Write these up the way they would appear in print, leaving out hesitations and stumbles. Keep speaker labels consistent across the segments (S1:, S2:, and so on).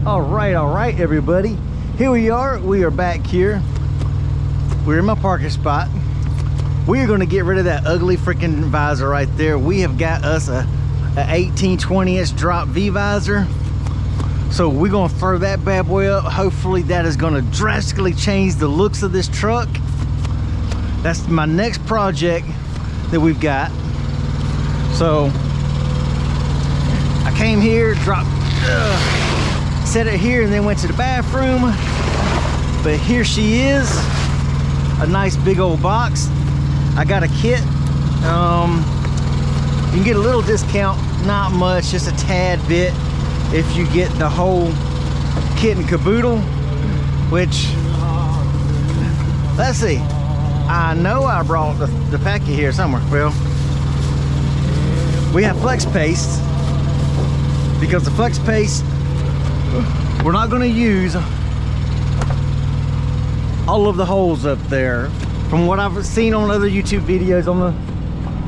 S1: All right, everybody. Here we are back here. We're in my parking spot. We are going to get rid of that ugly freaking visor right there. We have got us a 18-20 inch drop V visor. So we're going to throw that bad boy up. Hopefully that is going to drastically change the looks of this truck. That's my next project that we've got. So I came here, dropped, set it here, and then went to the bathroom. But here she is, a nice big old box. I got a kit. You can get a little discount, not much, just a tad bit, if you get the whole kit and caboodle. Which, let's see, I know I brought the packet here somewhere. Well, we have flex paste, because the flex paste, we're not going to use all of the holes up there. From what I've seen on other YouTube videos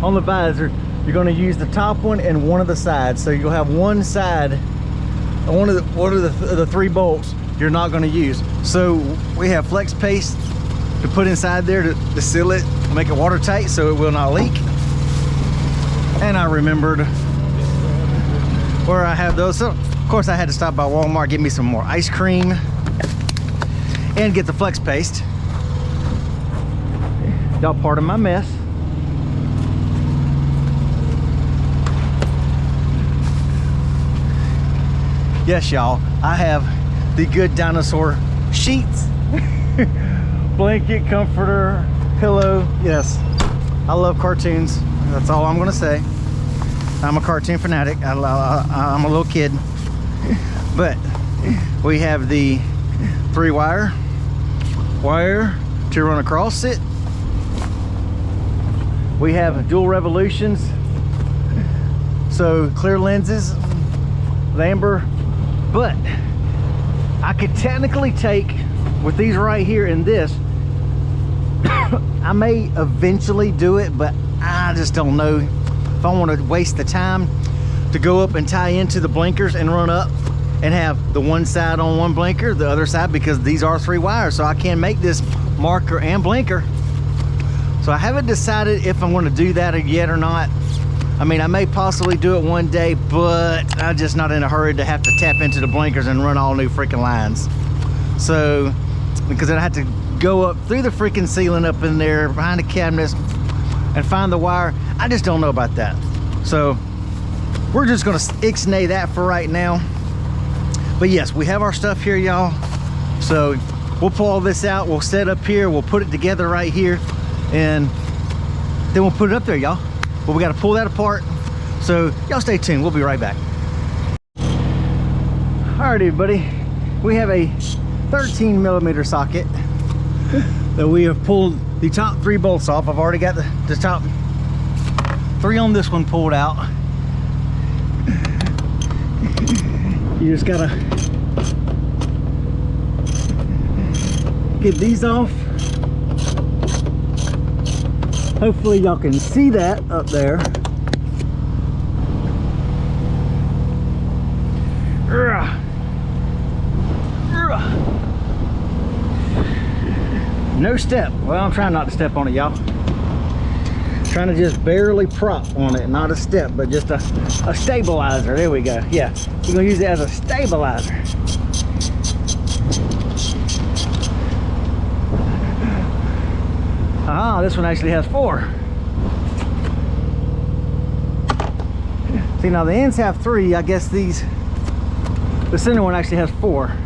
S1: on the visor, you're going to use the top one and one of the sides. So you'll have one side, one of the three bolts you're not going to use. So we have flex paste to put inside there to seal it, make it watertight so it will not leak. And I remembered where I have those. So of course I had to stop by Walmart, get me some more ice cream, and get the flex paste. Y'all pardon my mess. Yes, y'all, I have the good dinosaur sheets, blanket, comforter, pillow. Yes, I love cartoons. That's all I'm gonna say. I'm a cartoon fanatic. I'm a little kid. But we have the 3-wire wire to run across it. We have dual revolutions, so clear lenses, amber. But I could technically take with these right here and this. I may eventually do it, but I just don't know if I want to waste the time to go up and tie into the blinkers and run up and have the one side on one blinker, the other side, because these are 3 wires, so I can make this marker and blinker. So I haven't decided if I'm going to do that yet or not. I mean, I may possibly do it one day, but I'm just not in a hurry to have to tap into the blinkers and run all new freaking lines. So, because then I have to go up through the freaking ceiling up in there behind the cabinets and find the wire. I just don't know about that. So we're just going to ixnay that for right now. But yes, we have our stuff here, y'all. So we'll pull all this out, we'll set up here, we'll put it together right here, and then we'll put it up there, y'all. But we got to pull that apart. So y'all stay tuned, we'll be right back. All right, everybody, we have a 13mm socket that we have pulled the top 3 bolts off. I've already got the top 3 on this one pulled out. You just gotta get these off. Hopefully y'all can see that up there. No step. Well, I'm trying not to step on it, y'all. Trying to just barely prop on it, not a step, but just a stabilizer. There we go. Yeah, we're gonna use it as a stabilizer. Ah, this one actually has 4. See, now the ends have 3. I guess the center one actually has 4.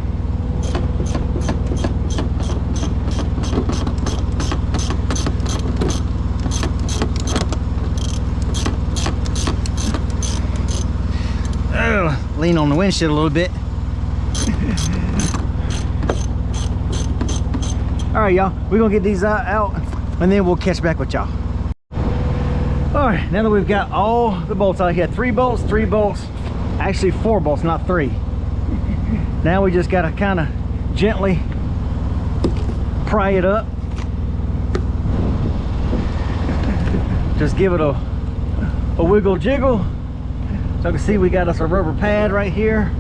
S1: Lean on the windshield a little bit. All right, y'all, we're gonna get these out and then we'll catch back with y'all. All right, now that we've got all the bolts out here, 3 bolts, actually 4 bolts, not 3. Now we just gotta kind of gently pry it up. Just give it a wiggle jiggle. So you can see we got us a rubber pad right here.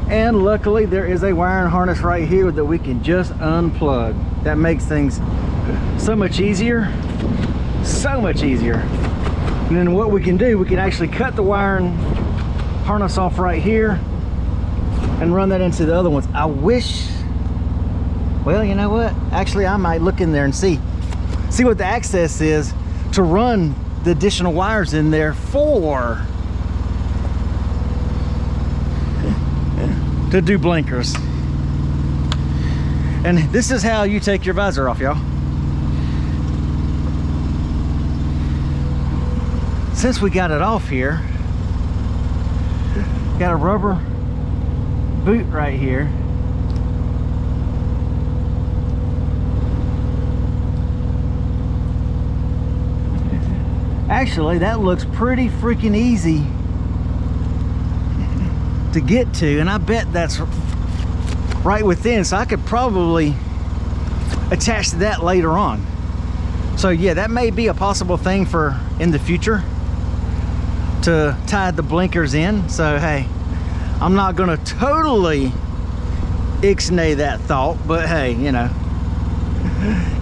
S1: And luckily there is a wiring harness right here that we can just unplug. That makes things so much easier, so much easier. And then what we can do, we can actually cut the wiring harness off right here and run that into the other ones. I wish, well, you know what? Actually, I might look in there and see what the access is to run the additional wires in there to do blinkers. And this is how you take your visor off, y'all. Since we got it off here, got a rubber boot right here. Actually, that looks pretty freaking easy to get to, and I bet that's right within, so I could probably attach to that later on. So yeah, that may be a possible thing for in the future, to tie the blinkers in. So hey, I'm not gonna totally ixnay that thought, but hey, you know,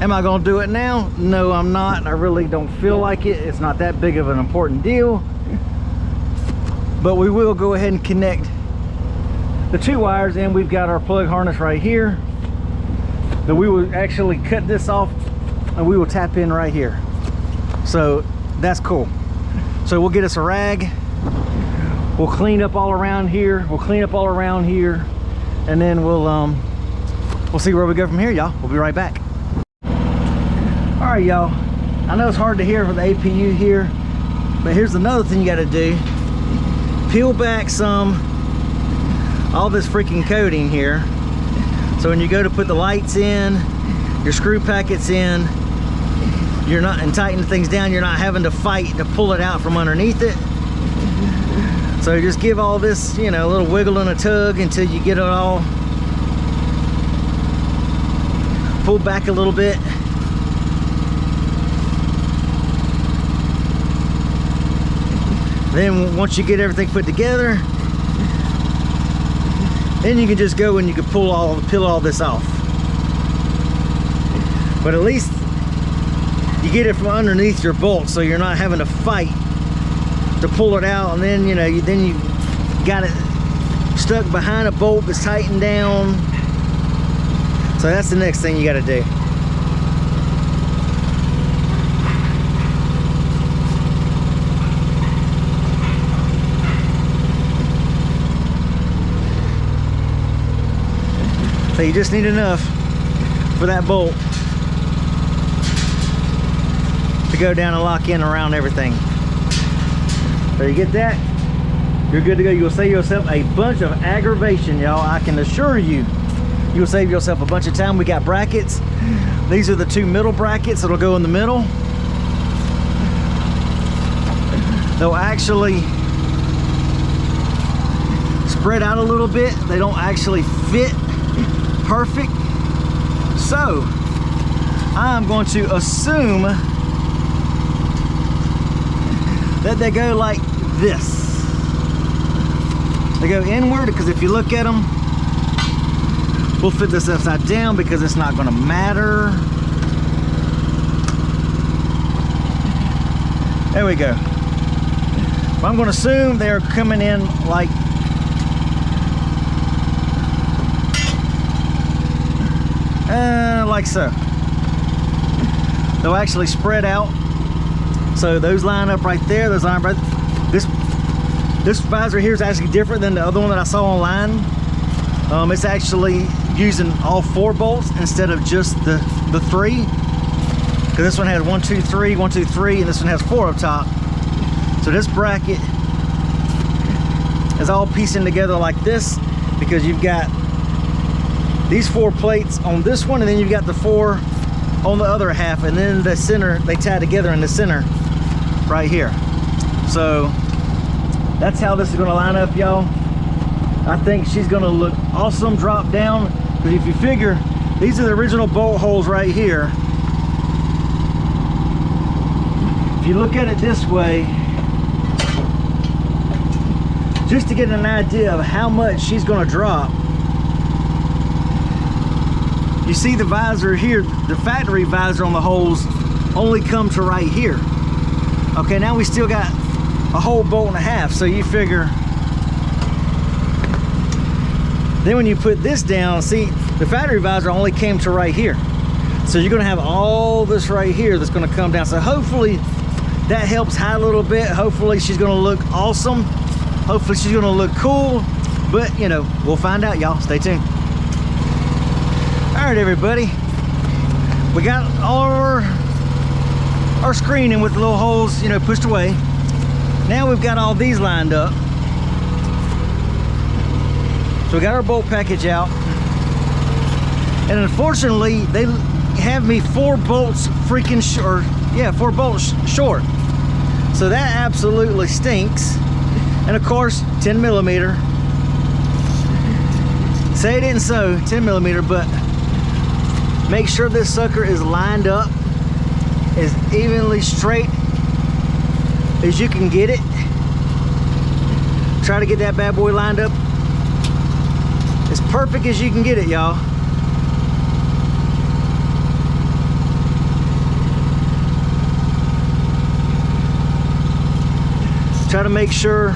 S1: am I gonna do it now? No, I'm not. I really don't feel like it. It's not that big of an important deal, but we will go ahead and connect the two wires, and we've got our plug harness right here that we will actually cut this off and we will tap in right here. So that's cool. So we'll get us a rag, we'll clean up all around here, and then we'll see where we go from here, y'all. We'll be right back. All right, y'all, I know it's hard to hear with the APU here, but here's another thing you got to do. Peel back all this freaking coating here, so when you go to put the lights in, your screw packets in, you're not, and tighten things down, you're not having to fight to pull it out from underneath it. So just give all this, you know, a little wiggle and a tug until you get it all pulled back a little bit. Then once you get everything put together, then you can just go and you can peel all this off. But at least you get it from underneath your bolt, so you're not having to fight to pull it out, and then you know, then you got it stuck behind a bolt that's tightened down. So that's the next thing you got to do. So you just need enough for that bolt to go down and lock in around everything. So you get that, you're good to go. You'll save yourself a bunch of aggravation, y'all. I can assure you, you'll save yourself a bunch of time. We got brackets. These are the two middle brackets that'll go in the middle. They'll actually spread out a little bit. They don't actually fit perfect. So I'm going to assume that they go like this. They go inward, because if you look at them, we'll fit this upside down because it's not going to matter. There we go. But I'm going to assume they're coming in like so. They'll actually spread out. So those line up right there. Those line right. This visor here is actually different than the other one that I saw online. It's actually using all 4 bolts instead of just the 3. Because this one has 1, 2, 3, 1, 2, 3, and this one has 4 up top. So this bracket is all piecing together like this, because you've got these 4 plates on this one, and then you've got the 4 on the other half, and then the center, they tie together in the center right here. So that's how this is going to line up, y'all. I think she's going to look awesome drop down, because if you figure, these are the original bolt holes right here. If you look at it this way, just to get an idea of how much she's going to drop. You see the visor here, the factory visor on the holes only come to right here. Okay, now we still got a whole bolt and a half, so you figure. Then when you put this down, see, the factory visor only came to right here. So you're gonna have all this right here that's gonna come down. So hopefully that helps hide a little bit. Hopefully she's gonna look awesome. Hopefully she's gonna look cool. But you know, we'll find out, y'all. Stay tuned. All right, everybody. We got all our screening with the little holes, you know, pushed away. Now we've got all these lined up. So we got our bolt package out. And unfortunately, they have me 4 bolts freaking short. Yeah, 4 bolts short. So that absolutely stinks. And of course, 10 millimeter. Say it isn't so, 10 millimeter, but make sure this sucker is lined up as evenly straight as you can get it. Try to get that bad boy lined up as perfect as you can get it, y'all. Try to make sure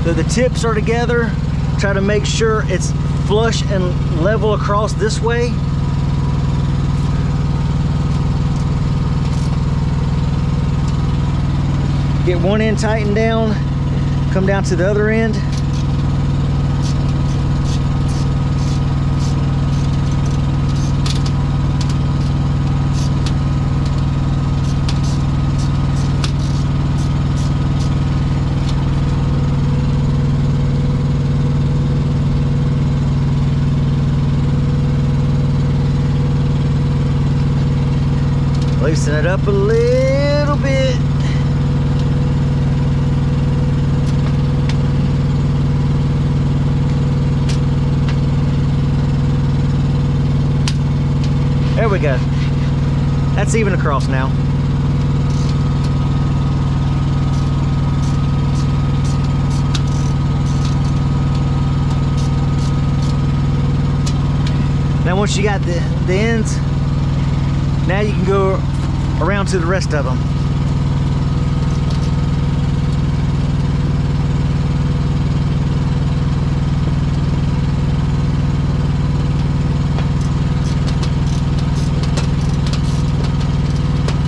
S1: that the tips are together. Try to make sure it's flush and level across this way. Get one end tightened down, come down to the other end. Loosen it up a little bit. There we go. That's even across now. Now once you got the ends, now you can go around to the rest of them.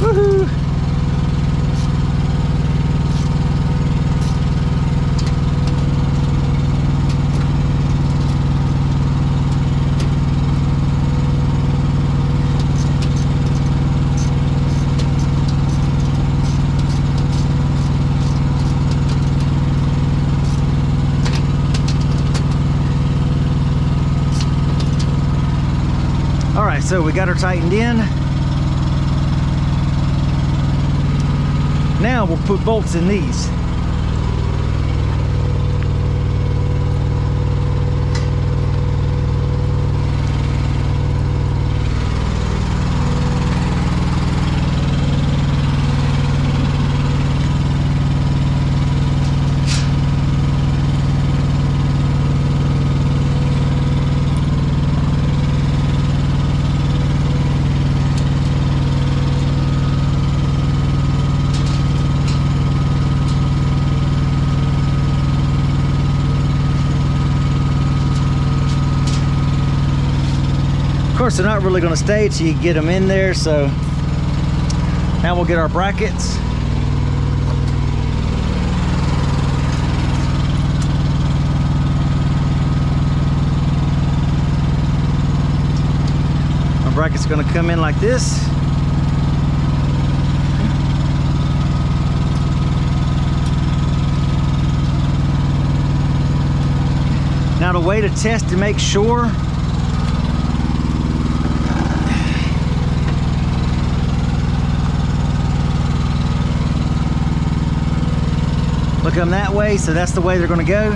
S1: Woohoo! All right, so we got her tightened in. Now we'll put bolts in these. Of course, they're not really going to stay till you get them in there, so now we'll get our brackets. Our bracket's going to come in like this. Now the way to test to make sure, look them that way, so that's the way they're going to go.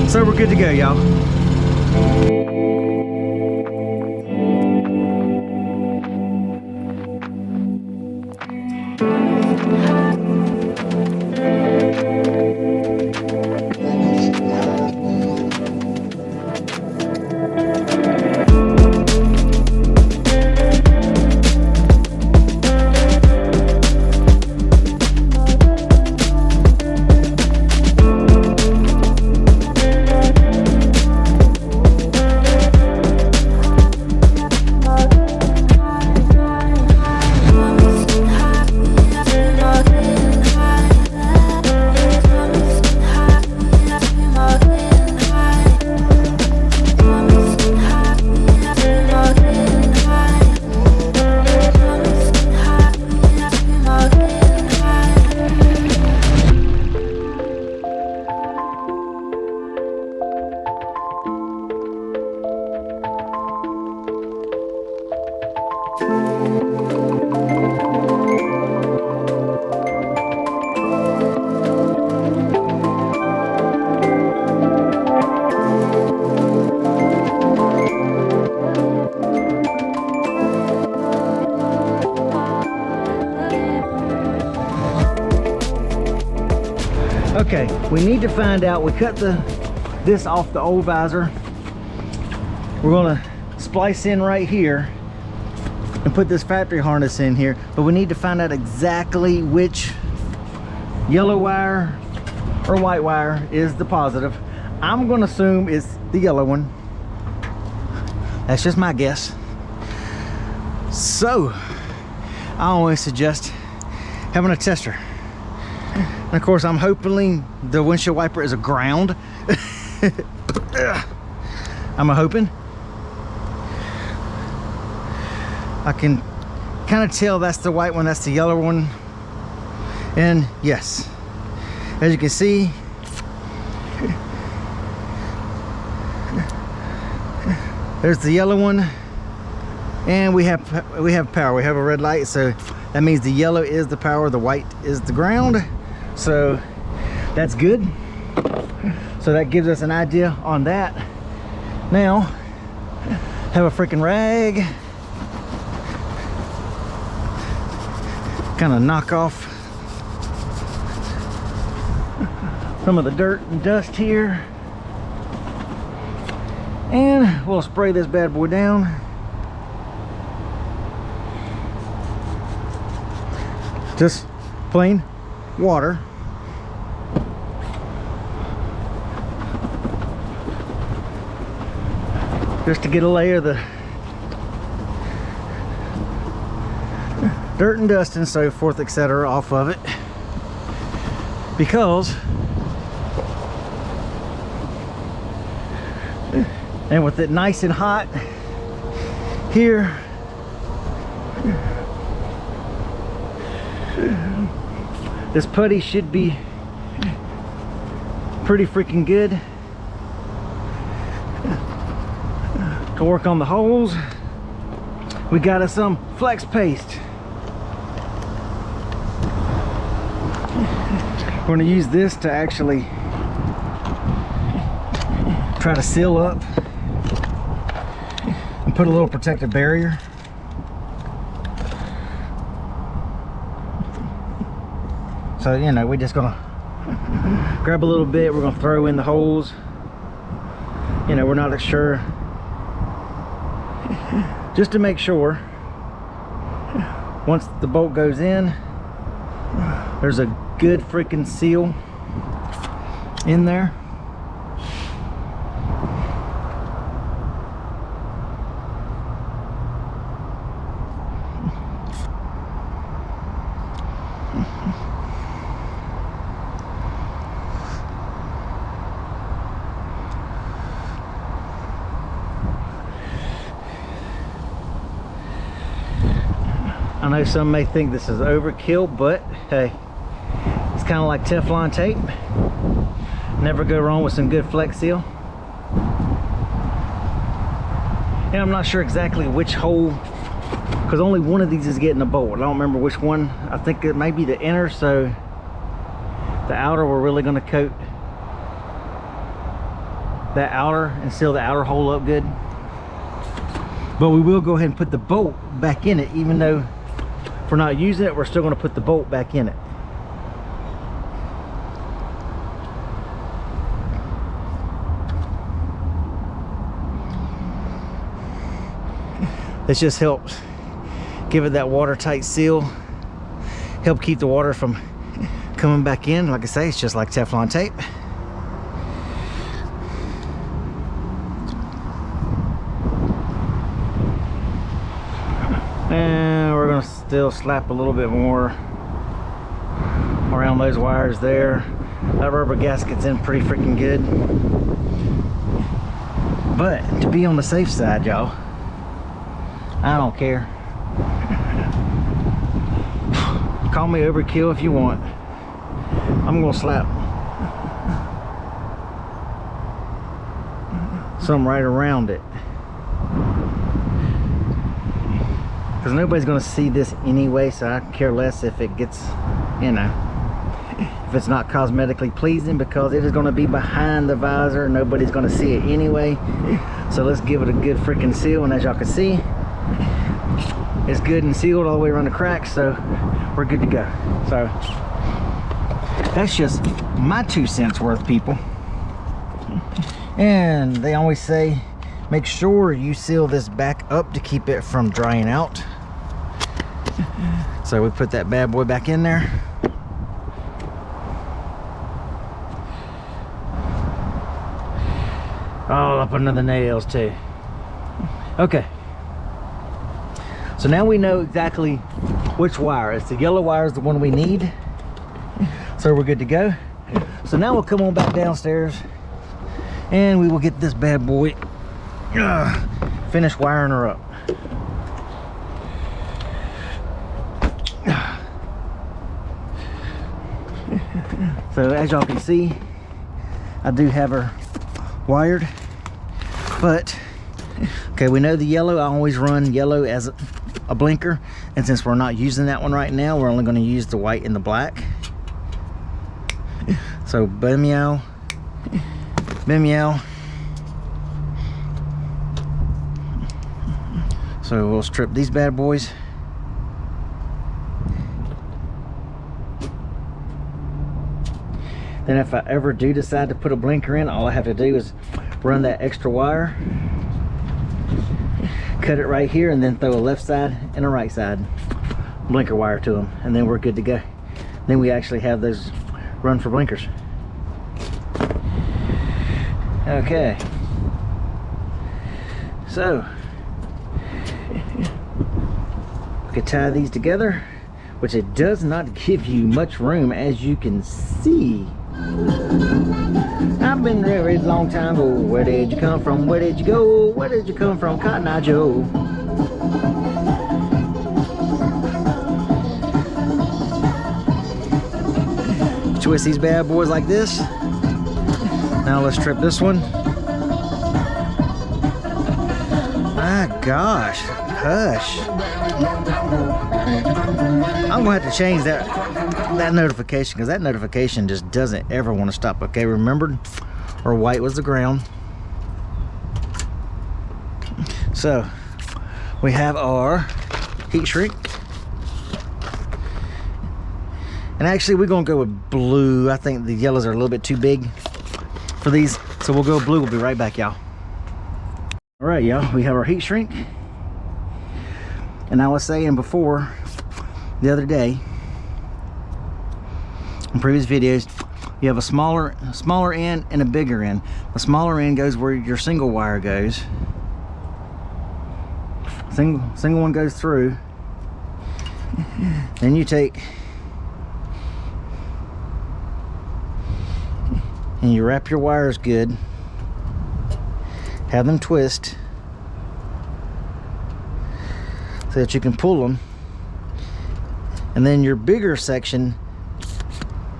S1: So we're good to go, y'all. Okay, we need to find out, we cut this off the old visor. We're gonna splice in right here and put this factory harness in here, but we need to find out exactly which yellow wire or white wire is the positive. I'm gonna assume it's the yellow one. That's just my guess. So I always suggest having a tester. And of course, I'm hoping the windshield wiper is a ground. I'm hoping. I can kind of tell that's the white one, that's the yellow one. And yes, as you can see, there's the yellow one, and we have power. We have a red light, so that means the yellow is the power, the white is the ground. So that's good. So that gives us an idea on that. Now, have a freaking rag. Kind of knock off some of the dirt and dust here. And we'll spray this bad boy down. Just plain water. Just to get a layer of the dirt and dust and so forth, etc. off of it. Because, and with it nice and hot here, this putty should be pretty freaking good to work on the holes. We got us some flex paste. We're going to use this to actually try to seal up and put a little protective barrier. So, you know, we're just gonna grab a little bit, we're gonna throw in the holes. You know, we're not sure, just to make sure once the bolt goes in, there's a good freaking seal in there. I know some may think this is overkill, but hey, it's kind of like Teflon tape. Never go wrong with some good Flex Seal. And I'm not sure exactly which hole, because only one of these is getting a bolt. I don't remember which one. I think it may be the inner, so the outer, we're really going to coat that outer and seal the outer hole up good. But we will go ahead and put the bolt back in it, even though if we're not using it, we're still going to put the bolt back in it. This just helps give it that watertight seal, help keep the water from coming back in. Like I say, it's just like Teflon tape. And we're going to still slap a little bit more around those wires there. That rubber gasket's in pretty freaking good. But to be on the safe side, y'all, I don't care. Call me overkill if you want. I'm gonna slap some right around it, because nobody's gonna see this anyway, so I care less if it gets, you know, if it's not cosmetically pleasing, because it is gonna be behind the visor. Nobody's gonna see it anyway. So let's give it a good freaking seal, and as y'all can see, it's good and sealed all the way around the cracks, so we're good to go. So That's just my 2 cents worth, people. And they always say, make sure you seal this back up to keep it from drying out. So we put that bad boy back in there. All up under the nails too. Okay. So now we know exactly which wire. It's the yellow wire is the one we need. So we're good to go. So now we'll come on back downstairs and we will get this bad boy finish wiring her up. So as y'all can see, I do have her wired, but okay, we know the yellow. I always run yellow as a blinker, and since we're not using that one right now, we're only going to use the white and the black. So bim-meow, bim-meow. So we'll strip these bad boys. Then if I ever do decide to put a blinker in, all I have to do is run that extra wire, cut it right here, and then throw a left side and a right side blinker wire to them, and then we're good to go. Then we actually have those run for blinkers. Okay, so we could tie these together, which it does not give you much room, as you can see. I've been there a long time ago. Where did you come from? Where did you go? Where did you come from, Cotton Eye Joe? Twist these bad boys like this. Now let's strip this one. My gosh, hush. I'm gonna have to change that notification, because that notification just doesn't ever want to stop. Okay, remember, our white was the ground. So we have our heat shrink, and actually we're gonna go with blue. I think the yellows are a little bit too big for these, so we'll go with blue. We'll be right back, y'all. All right, y'all, we have our heat shrink, and I was saying before, the other day in previous videos, you have a smaller end and a bigger end. The smaller end goes where your single wire goes. Single one goes through. Then you take and you wrap your wires good, have them twist so that you can pull them, and then your bigger section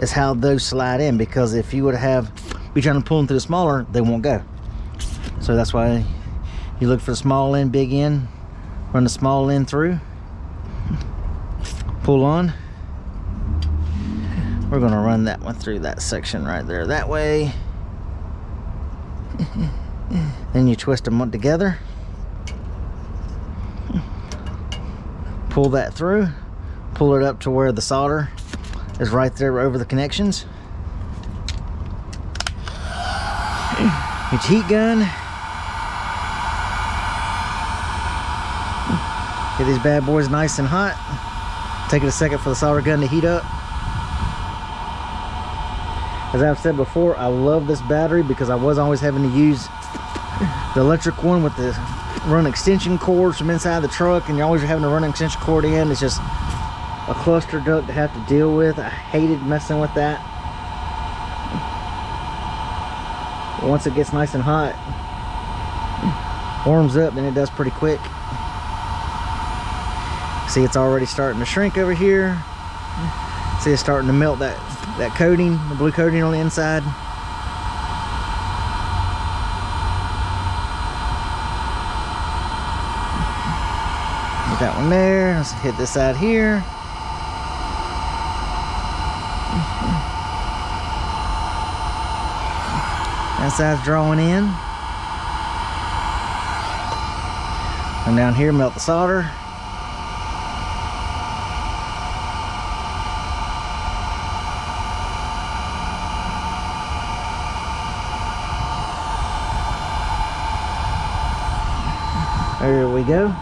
S1: is how those slide in, because if you would be trying to pull them through the smaller, they won't go. So that's why you look for the small end, big end, run the small end through, pull on. We're going to run that one through that section right there that way. Then you twist them together, pull that through, pull it up to where the solder is right there over the connections. Get your heat gun, get these bad boys nice and hot. Take it a second for the solder gun to heat up. As I've said before, I love this battery because I was always having to use the electric one with the run extension cords from inside the truck, and you're always having to run an extension cord in. It's just a cluster duck to have to deal with. I hated messing with that. Once it gets nice and hot, warms up, then it does pretty quick. See, it's already starting to shrink over here. See, it's starting to melt that coating, the blue coating on the inside. Get that one there. Let's hit this side here. That side's drawing in. And down here, melt the solder. we go.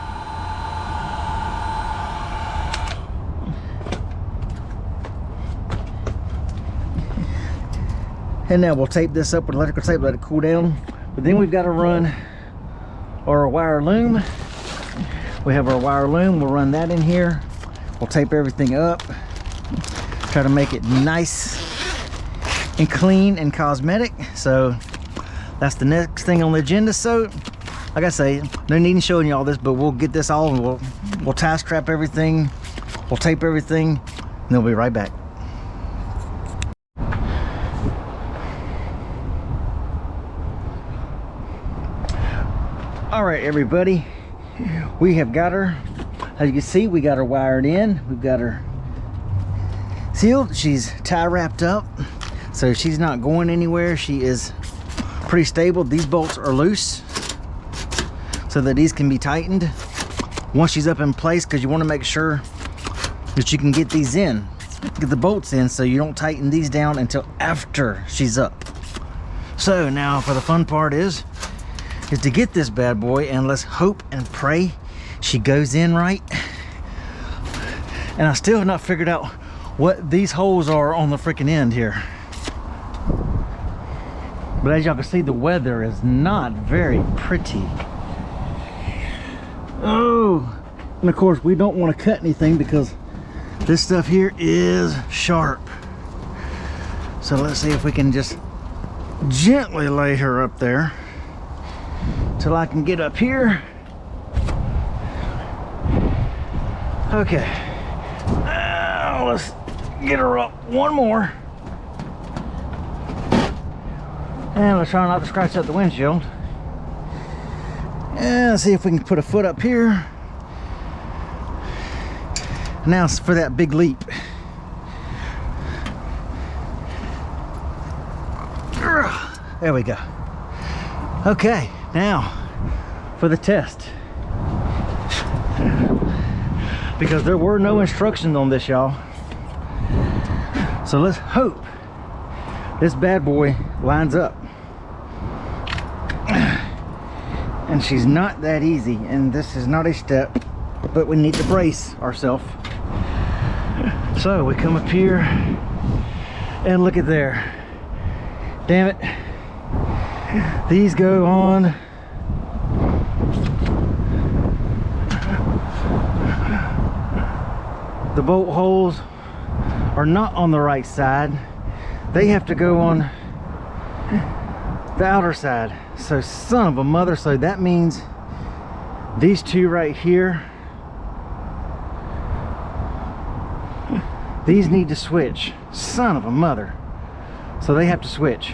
S1: And now we'll tape this up with electrical tape, let it cool down. But then we've got to run our wire loom. We have our wire loom, we'll run that in here. We'll tape everything up. Try to make it nice and clean and cosmetic. So that's the next thing on the agenda. So like I say, no need in showing you all this, but we'll get this all and we'll tie strap everything, we'll tape everything, and then we'll be right back. All right, everybody, we have got her. As you can see, we got her wired in. We've got her sealed. She's tie wrapped up, so she's not going anywhere. She is pretty stable. These bolts are loose so that these can be tightened once she's up in place, because you want to make sure that you can get these in, get the bolts in, so you don't tighten these down until after she's up. So now for the fun part is to get this bad boy, and let's hope and pray she goes in right. And I still have not figured out what these holes are on the freaking end here. But as y'all can see, the weather is not very pretty. Oh, and of course we don't want to cut anything because this stuff here is sharp. So let's see if we can just gently lay her up there till I can get up here. Okay, now let's get her up one more, and let's try not to scratch up the windshield. And let's see if we can put a foot up here. Now it's for that big leap. There we go. Okay, now for the test. Because there were no instructions on this, y'all. So let's hope this bad boy lines up. And she's not that easy, and this is not a step, but we need to brace ourselves. So we come up here and look at there. Damn it. These go on the bolt holes are not on the right side. They have to go on the outer side. So son of a mother, so that means these two right here, these need to switch. Son of a mother. So they have to switch.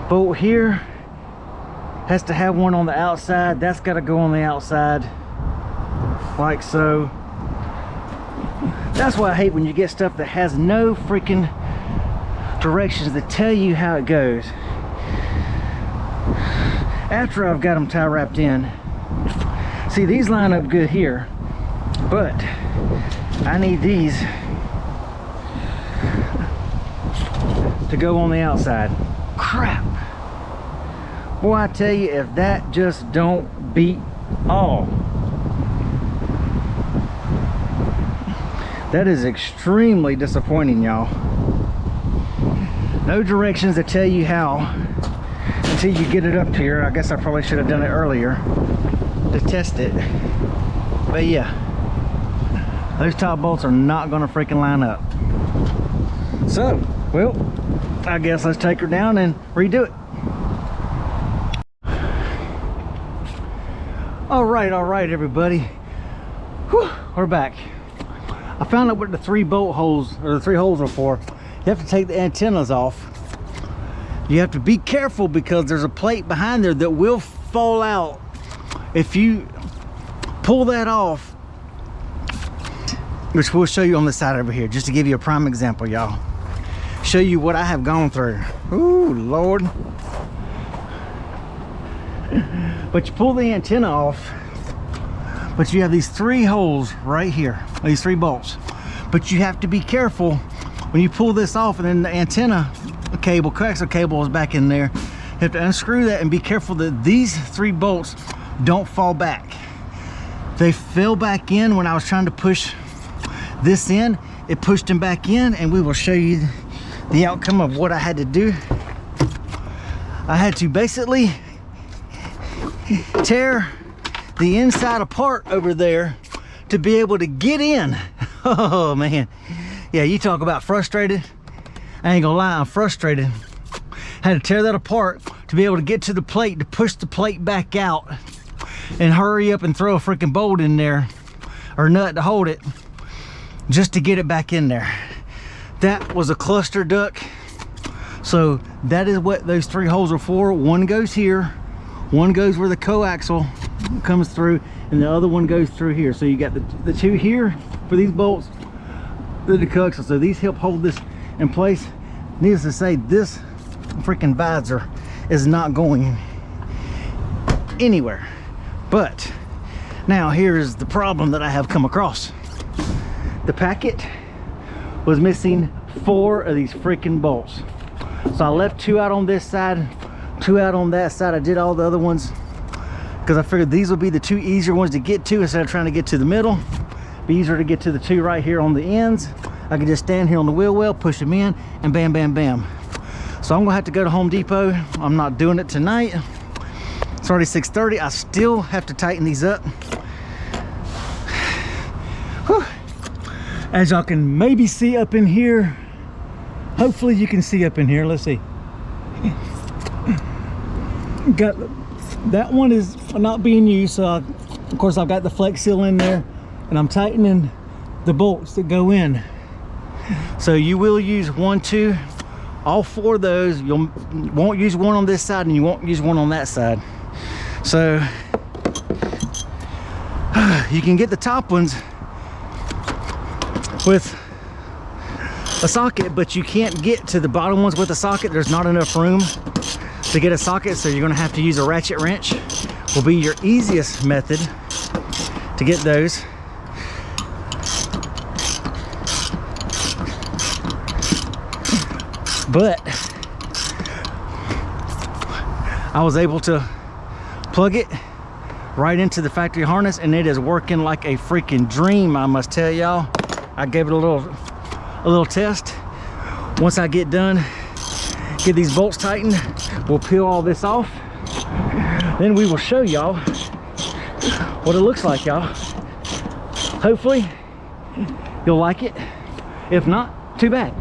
S1: Bolt here has to have one on the outside. That's got to go on the outside like so. That's why I hate when you get stuff that has no freaking directions that tell you how it goes. After I've got them tie wrapped in, see, these line up good here, but I need these to go on the outside. Crap. Boy, I tell you, if that just don't beat all. That is extremely disappointing, y'all. No directions that tell you how until you get it up here. I guess I probably should have done it earlier to test it. But yeah, those top bolts are not gonna freaking line up. So, well, I guess let's take her down and redo it. All right, everybody. Whew, we're back. I found out what the three bolt holes, or the three holes are for. You have to take the antennas off. You have to be careful because there's a plate behind there that will fall out. If you pull that off, which we'll show you on the side over here, just to give you a prime example, y'all. Show you what I have gone through. Ooh, Lord. But you pull the antenna off, but you have these three holes right here, these three bolts. But you have to be careful when you pull this off, and then the antenna cable, coaxial cable is back in there. You have to unscrew that and be careful that these three bolts don't fall back. They fell back in when I was trying to push this in. It pushed them back in, and we will show you the outcome of what I had to do. I had to basically tear the inside apart over there to be able to get in. Oh man, yeah, you talk about frustrated. I ain't gonna lie, I'm frustrated. Had to tear that apart to be able to get to the plate, to push the plate back out and hurry up and throw a freaking bolt in there or nut to hold it just to get it back in there. That was a cluster duck. So that is what those 3 holes are for. One goes here, one goes where the coaxial comes through, and the other one goes through here. So you got the 2 here for these bolts, the coaxial. So these help hold this in place. Needless to say, this freaking visor is not going anywhere. But now here is the problem that I have come across. The packet was missing 4 of these freaking bolts. So I left 2 out on this side, 2 out on that side. I did all the other ones because I figured these would be the 2 easier ones to get to instead of trying to get to the middle. Be easier to get to the 2 right here on the ends. I could just stand here on the wheel well, push them in, and bam, bam, bam. So I'm gonna have to go to Home Depot. I'm not doing it tonight. It's already 6:30. I still have to tighten these up. Whew. As y'all can maybe see up in here, hopefully you can see up in here. Let's see. Got that one is not being used, so of course I've got the Flex Seal in there, and I'm tightening the bolts that go in. So you will use 1, 2, all 4 of those. You won't use one on this side, and you won't use one on that side. So you can get the top ones with a socket, but you can't get to the bottom ones with a socket. There's not enough room to get a socket, so you're going to have to use a ratchet wrench. Will be your easiest method to get those. But I was able to plug it right into the factory harness, and it is working like a freaking dream, I must tell y'all. I gave it a little test. Once I get done, get these bolts tightened, we'll peel all this off. Then we will show y'all what it looks like, y'all. Hopefully you'll like it. If not, too bad.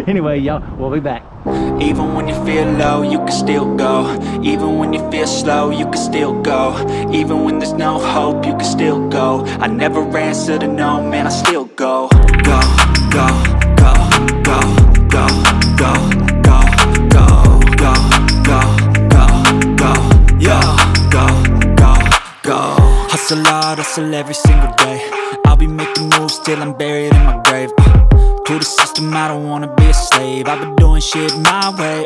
S1: Anyway, y'all, we'll be back.
S2: Even when you feel low, you can still go. Even when you feel slow, you can still go. Even when there's no hope, you can still go. I never answer to no, man, I still go. Go, go, go, go, go, go, go, go, go, go, go, go, yo, go, go, go. Hustle hard, hustle every single day. I'll be making moves till I'm buried in my grave. To the system, I don't wanna be a slave. I've been doing shit my way,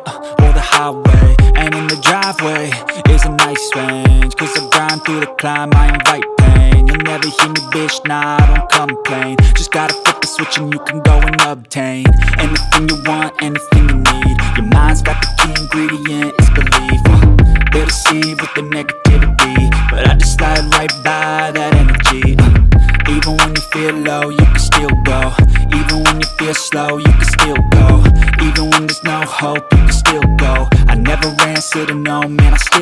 S2: or the highway. And in the driveway is a nice range, cause I grind through the climb, I invite pain. You'll never hear me, bitch, nah, I don't complain. Just gotta flip the switch and you can go and obtain anything you want, anything you need. Your mind's got the key ingredient, it's belief. They'll deceive with the negativity, but I just slide right by that energy. Even when you feel low, you can still go. Even when you feel slow, you can still go. Even when there's no hope, you can still go. I never answer to no, man, I still